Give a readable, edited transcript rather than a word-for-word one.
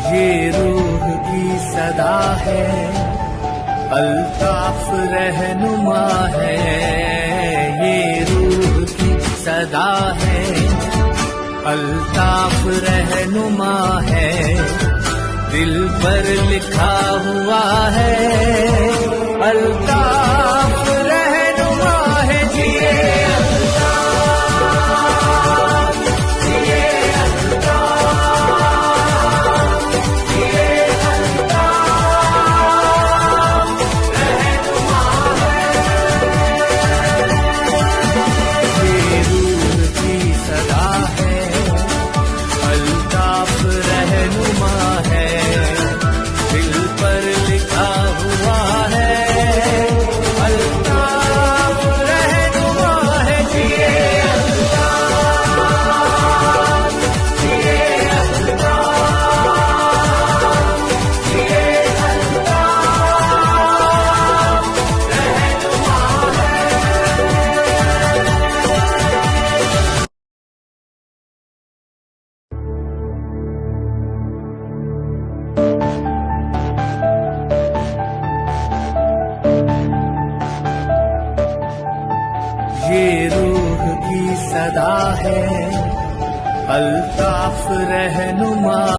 ये रूह की सदा है, अल्ताफ रहनुमा है। ये रूह की सदा है, अल्ताफ रहनुमा है। दिल पर लिखा हुआ है, अल्ताफ रहनुमा है। जिए ये रूह की सदा है, अल्ताफ रहनुमा।